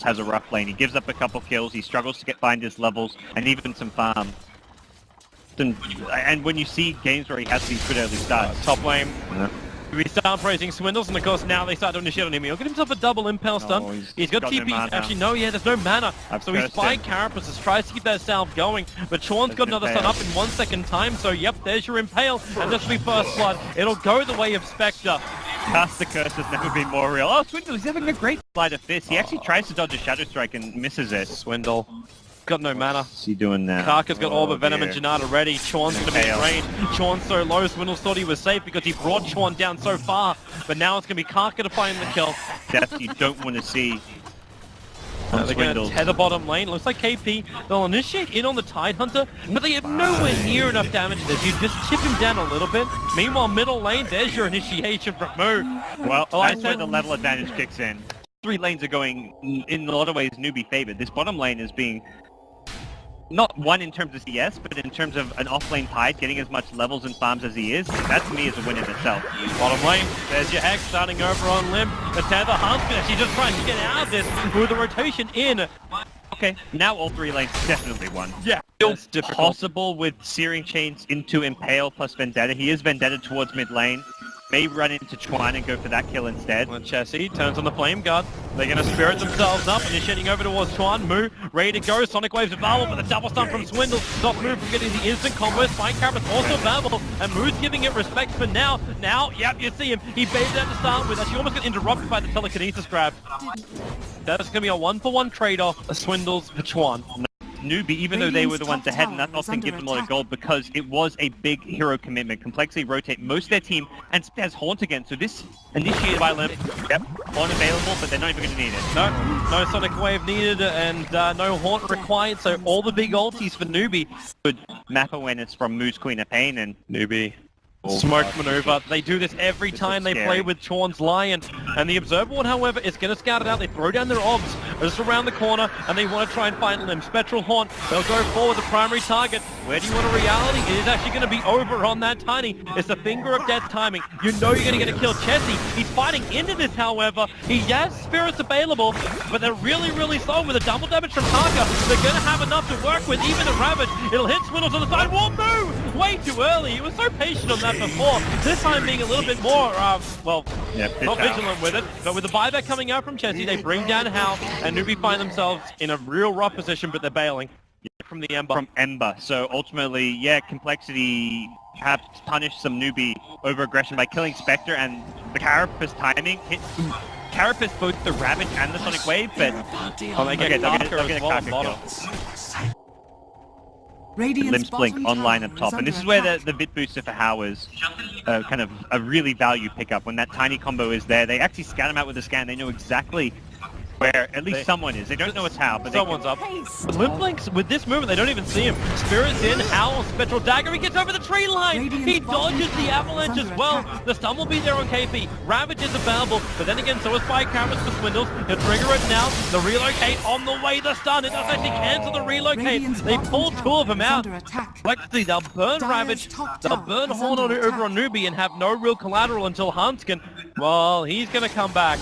has a rough lane. He gives up a couple kills, he struggles to find his levels, and even some farm. And when you see games where he has these good early starts. Top lane. Yeah. We start praising Swindles, and of course now they start to initiate on him. He'll get himself a double impale stun. Oh, he's got TP. No Actually, no, yeah, there's no mana. So he spiked Carapace, tries to keep that salve going, but Sean's got another stun up in 1 second time. So yep, there's your impale, and this will be first blood. It'll go the way of Spectre. Cast the Curse has never been more real. Oh, Swindle, he's having a great Sleight of Fist. He actually tries to dodge a Shadow Strike and misses it. Swindle. Got no mana. What's he doing now? Karka's got Orb of Venom and Janata ready. Chorn's gonna be in range. Chorn's so low, Swindles thought he was safe because he brought Chorn down so far. But now it's gonna be Karka to find the kill. Death you don't want to see. They're gonna tether bottom lane. Looks like KP, they'll initiate in on the Tidehunter, but they have nowhere near enough damage there. You just chip him down a little bit. Meanwhile, middle lane, there's your initiation from Moo. Well, that's where the level advantage kicks in. 3 lanes are going, in a lot of ways, NewBee favored. This bottom lane is being not one in terms of CS, but in terms of an off-lane Tide getting as much levels and farms as he is. That to me is a win in itself. Bottom lane, there's your Hex starting over on Limb. The Tether Hunt's actually just trying to get out of this with the rotation in. Okay, now all 3 lanes definitely won. Yeah, It's possible with Searing Chains into Impale plus Vendetta. He is Vendetta towards mid lane. May run into Chuan and go for that kill instead. Well, Chessie turns on the Flame Guard. They're going to spirit themselves up, initiating over towards Chuan. Moo, ready to go. Sonic Wave's available, but the double stun from Swindle stops Moo from getting the instant combo. Spike Carapace also available, and Moo's giving it respect for now. Now, yep, you see him. He baited out to start with. Actually almost got interrupted by the telekinesis grab. That's going to be a 1-for-1 trade-off. Swindles for Chuan. NewBee, even though they were the ones ahead, and that often gives them a lot of gold because it was a big hero commitment. Complexity rotate most of their team, and has Haunt again, so this initiated by Limp, yep, unavailable, but they're not even going to need it. No Sonic Wave needed, and no Haunt required, so all the big ultis for NewBee. Good map awareness from Moo's Queen of Pain, and NewBee. Smoke maneuver. They do this every time they play with Chorn's Lion. And the Observer one, however, is going to scout it out. They throw down their obs just around the corner, and they want to try and find Limb. Spectral Haunt, they'll go forward, the primary target. Where do you want a reality? It is actually going to be over on that Tiny. It's the finger of death timing. You know you're going to get a kill. Chessie, he's fighting into this, however. He has spirits available, but they're really, really slow with a double damage from Karka. They're going to have enough to work with, even the Ravage. It'll hit Swindles on the side. Whoa, move! Way too early. He was so patient on that before. This time being a little bit more, well, not vigilant with it. But with the buyback coming out from Chessie, they bring down Hal, and NewBee find themselves in a real rough position, but they're bailing from the Ember. From Ember. So ultimately, yeah, Complexity perhaps punished some NewBee over-aggression by killing Spectre, and the Carapace timing hit Carapace both the Ravage and the Sonic Wave, but they get Karka as well, bottom. Limb's Blink online up top, and this is where the Vit booster for Hao is kind of a really value pickup. When that tiny combo is there, they actually scan him out with a scan. They know exactly where at least someone is. They don't know it's Hao, but someone's up. But Limp Blinks, with this movement, they don't even see him. Spirit's in, Hao, Spectral Dagger, he gets over the tree line! He dodges the avalanche as well! The stun will be there on KP. Ravage is available, but then again, so is Spike Carapace for Swindles. He'll trigger it now. The relocate on the way, the stun. It does actually cancel the relocate. They pull 2 of them out. Complexity, they'll burn Ravage, they'll burn Horn over on NewBee and have no real collateral until Hanskin. Well, he's gonna come back.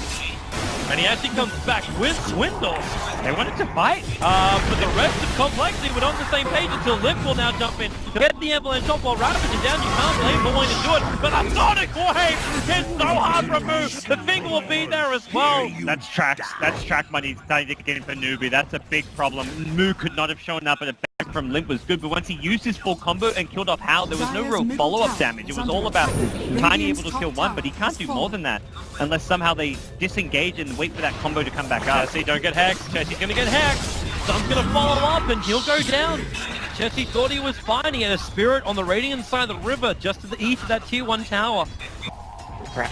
And he actually comes back with Swindles. They wanted to fight. But the rest of Complexity were on the same page until Limp will now jump in to get the avalanche off while Ravage is down. You can't blame for wanting to do it. But a Sonic Wave is so hard to remove. The finger will be there as well. That's track money starting to get in for NewBee. That's a big problem. Moo could not have shown up, and a back from Limp was good. But once he used his full combo and killed off Hal, there was no real follow-up damage. It was all about Tiny able to kill one, but he can't do more than that unless somehow they disengage and wait for that combo to come back up. Chessie, don't get hexed. Chessie's gonna get hexed. Sun's gonna follow up and he'll go down. Chessie thought he was fine. He had a spirit on the radiant side of the river just to the east of that tier 1 tower.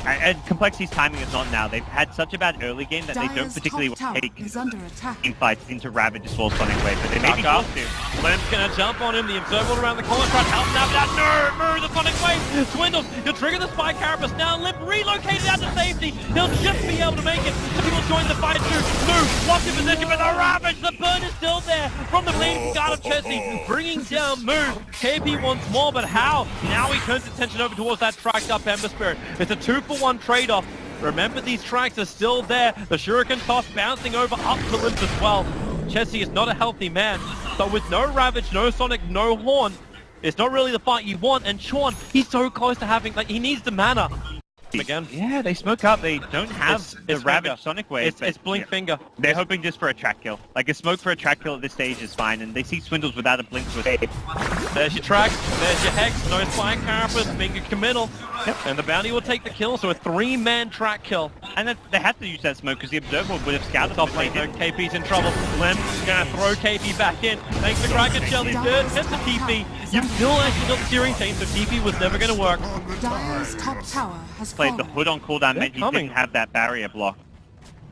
And Complexity's timing is not now. They've had such a bad early game that they don't particularly want to take team fights into Ravage as well as Sonic Wave, but they may be forced to. Limp's gonna jump on him, the Observer around the corner, trying to help him out, but no, the Sonic Wave, Swindles, he'll trigger the Spike Carapace, now Limp relocated out to safety, he'll just be able to make it, he will join the fight too, Moo, locked in position, but the Ravage, the burn is still there, from the bleeding guard of Chessie, bringing down Moo, KP wants more, but how? Now he turns attention over towards that tracked up Ember Spirit, it's a 2-for-1 trade-off. Remember, these tracks are still there. The Shuriken toss bouncing over up to Limp as well. Chessie is not a healthy man, so with no Ravage, no Sonic, no Horn, it's not really the fight you want. And Sean, he's so close to having, like, he needs the mana. Again. Yeah, they smoke up. They don't have the Ravage Sonic Wave. It's Blink Finger. They're hoping just for a track kill. Like, a smoke for a track kill at this stage is fine, and they see Swindles without a Blink with it. There's your track, there's your Hex, no Spike Carapace, Finger committal. Yep. And the Bounty will take the kill, so a 3-man track kill. And they had to use that smoke because the Observer would have scouted Top the lane, play. KP's in trouble. Lim's gonna throw KP back in. Thanks to Kraken Shelly's dirt, hits the TP. You've still actually got the steering chain, so TP was never gonna work. Dire's top tower has Played the fallen. hood on cooldown, meant he coming. didn't have that barrier block.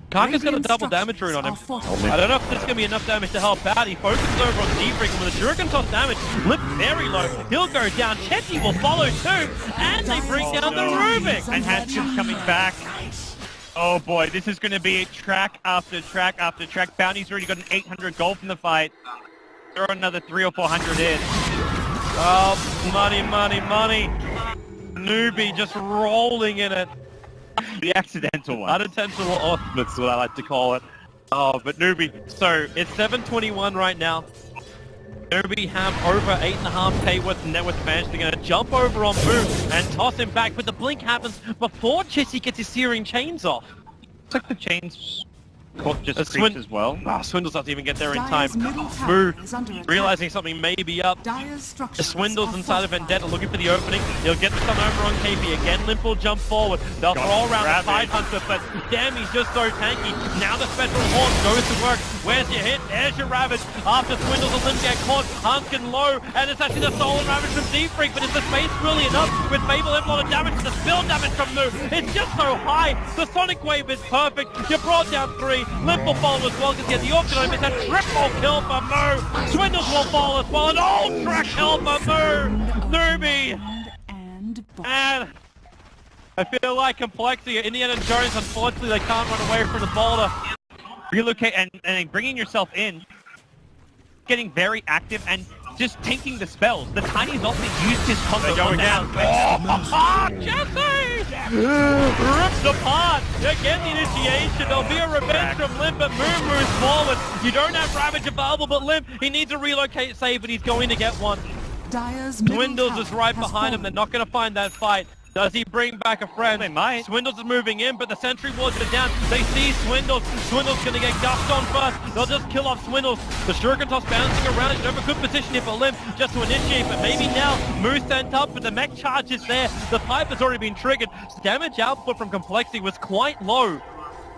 Kaka's got a Radiant double damage rune on him. structures I don't know if this is going to be enough damage to help out. He focuses over on Deepfreak, and with a Shuriken toss damage, Lip very low. He'll go down. Chessie will follow too, and they bring down the Rubik. And Haskins coming back. Oh boy, this is going to be track after track after track. Bounty's already got an 800 gold from the fight. Throw another 300 or 400 in. Oh, money, money, money. NewBee just rolling in it. The accidental one. Unintentional off, that's what I like to call it. Oh, but NewBee. So, it's 721 right now. NewBee have over 8.5k worth of net worth advantage. They're going to jump over on Moo and toss him back, but the blink happens before Chessie gets his searing chains off. Looks like the chains caught just That's creeps as well. Swindles doesn't even get there in time. Dire's middle tower Moo, is under attack. realizing something may be up. Dire's The structures Swindles are inside of fortified. Vendetta looking for the opening. He'll get the stun over on KP. Again, Limp will jump forward. They'll Got throw around the Ravage. Side Hunter, but damn, he's just so tanky. Now the Spectral Horn goes to work. Where's your hit? There's your Ravage. After Swindles and Limp get caught, Hunskin low, and it's actually the Stolen Ravage from Deepfreak, but is the space really enough? With Fable a lot of damage, the spill damage from Moo. It's just so high. The Sonic Wave is perfect. You brought down 3. Limp will follow as well, because he had the Orchid on him. It's a triple kill for Moo. Swindles will fall as well. An ultra kill for Moo. NewBee. And And I feel like ComPlexity, Indiana Jones, unfortunately, they can't run away from the boulder. Relocate and bringing yourself in, getting very active and just taking the spells. The Tiny's also used his combo on the outside. Jesse! Rips apart. Again, the initiation. There'll be a revenge from Limp, but Moo moves forward. You don't have Ravage available, but Limp, he needs a relocate save, but he's going to get one. Dire's middle Swindles tower is right has behind him. They're fallen. not going to find that fight. Does he bring back a friend? They might. Swindles is moving in, but the sentry wards are down. They see Swindles. Swindles going to get gushed on first. They'll just kill off Swindles. The Shuriken toss bouncing around. You have a good position here for Limp just to initiate, but maybe now Moose sent up, but the mech charge is there. The pipe has already been triggered. Damage output from ComPlexity was quite low.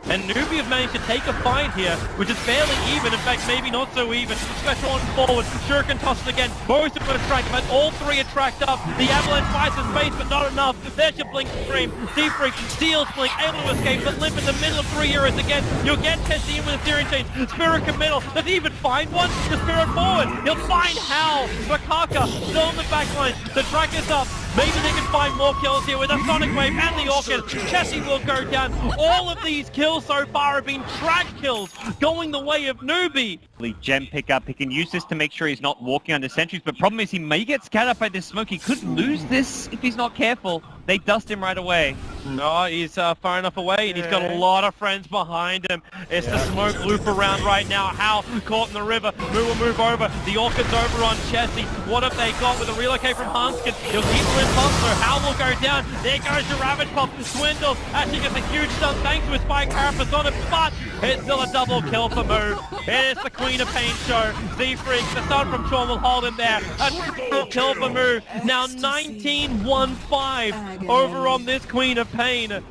And NewBee have managed to take a fight here, which is fairly even. In fact, maybe not so even. Special on forward. Shuriken tosses again. Both of them are tracked, but all 3 are tracked up. The Avalanche fights in space, but not enough. There's your Blink Stream. Deepfreak steals Blink, able to escape, but Limp in the middle of 3 heroes again. You'll get Chessie in with a steering chain. Spirit committal. Does he even find one? The Spirit forward. He'll find Howl. Bakaka still on the back line. The track is up. Maybe they can find more kills here with a Sonic Wave and the Orchid. Chessie will go down. All of these kills so far have been track kills, going the way of NewBee. Gem pickup. He can use this to make sure he's not walking under sentries, but problem is he may get scattered by this smoke. He could lose this if he's not careful. They dust him right away. No, he's far enough away, and he's got a lot of friends behind him. It's the smoke loop around right now. Hal caught in the river. Moo will move over. The Orchid's over on Chessie. What have they got with a relocate from Hanskin? He'll keep Limp up, so Hal will go down. There goes the Ravage Pop. Swindles actually gets a huge stun thanks to his Spike Carapace on it, but it's still a double kill for Moo. It is the Queen of Pain show. Z-Freak, the stun from Sean will hold him there. A triple kill for Moo. Now 19-1-5 over on this Queen of Pain. I'm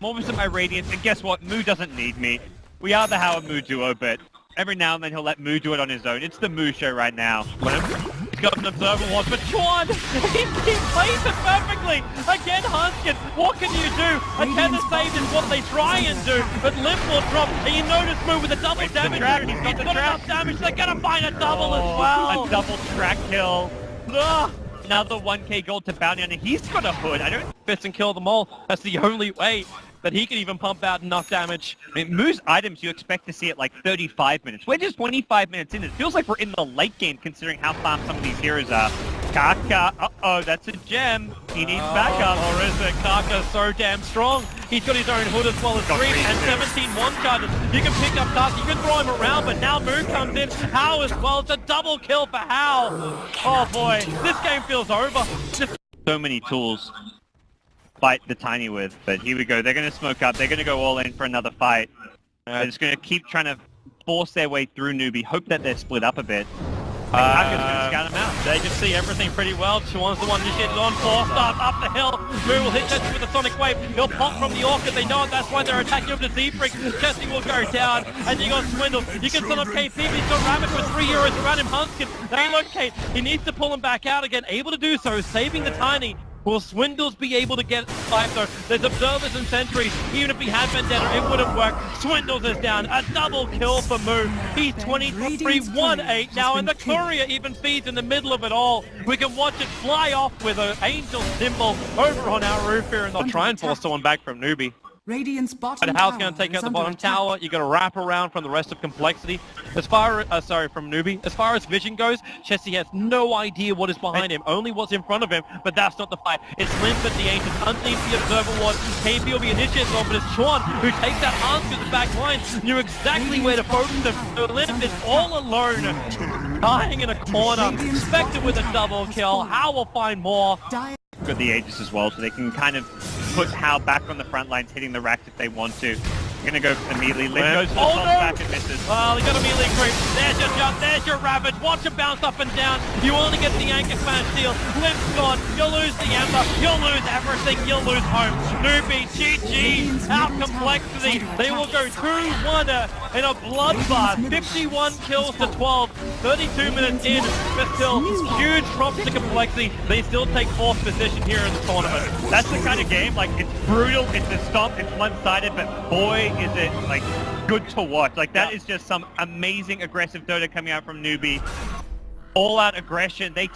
almost at my Radiance, and guess what? Moo doesn't need me. We are the Howard Moo duo, but every now and then he'll let Moo do it on his own. It's the Moo show right now. He's got an observer watch, but Chuan, he plays it perfectly. Again, Hanskin, what can you do? A tether save is what they try and do, but Limp will drop. And you notice Moo with a double damage. He's got enough damage. They're going to find a double as well. A double track kill. Ugh. Another 1k gold to Bounty on, and he's got a hood. I don't... Fist and kill them all. That's the only way that he can even pump out enough damage. I mean, Moo's items you expect to see at like 35 minutes. We're just 25 minutes in. It feels like we're in the late game considering how far some of these heroes are. Kaka, uh-oh, that's a gem. He needs backup. Or is it? Kaka's so damn strong. He's got his own hood as well as Got 3 green and too. 17 one-charges. You can pick up Kaka, you can throw him around, but now Moo comes in. How as well? It's a double kill for Hal. Oh boy, this game feels over. So many tools fight the Tiny with, but here we go. They're going to smoke up. They're going to go all in for another fight. They're just going to keep trying to force their way through NewBee. Hope that they're split up a bit. Kaka's going to scout them out. They can see everything pretty well. Chuan's the one initiated on 4 stars up the hill. Moo will hit Jesse with a sonic wave. He'll pop from the Orchid. They know it. That's why they're attacking him to Z-Freak. Jesse will go down. And you got Swindle. You can set up KP. He's got Rabbit with 3 heroes around him. Hunskin. They locate. He needs to pull him back out again. Able to do so. Saving the Tiny. Will Swindles be able to get 5 though? There's Observers and Sentries. Even if he had Vendetta, it wouldn't work. Swindles is down. A double kill for Moo. He's 23-1-8 now, and the Courier even feeds in the middle of it all. We can watch it fly off with an angel symbol over on our roof here, and they'll try and force someone back from NewBee. Radiant's bottom But Hal's tower going to take is out the under bottom attack. tower. You got to wrap around from the rest of ComPlexity. As far from NewBee. As far as vision goes, Chessie has no idea what is behind him, only what's in front of him. But that's not the fight. It's Limp at the Ancient, underneath the Observer Ward. KP will be initiated on, but it's Chuan who takes out Hans to the back line. Knew exactly where to focus him. So Limp is all alone, dying in a corner. Spectre with a double kill. Hal will find more. Dire Got the Aegis as well, so they can kind of put Hal back on the front lines, hitting the racks if they want to. Gonna go immediately. Lim goes for the top back and misses. Well, he got immediately creep. There's your jump, there's your Ravage. Watch him bounce up and down. You only get the Anchor Smash steal. Limp's gone. You'll lose the Ember. You'll lose everything. You'll lose home. NewBee, GeGe, out ComPlexity. They will go 2-1 in a bloodbath. 51 kills to 12. 32 minutes in, but still huge props to ComPlexity. They still take 4th position here in the tournament. That's the kind of game, like, it's brutal, it's a stomp, it's one-sided, but boy, is it, like, good to watch. Like, that is just some amazing aggressive Dota coming out from NewBee. All-out aggression. They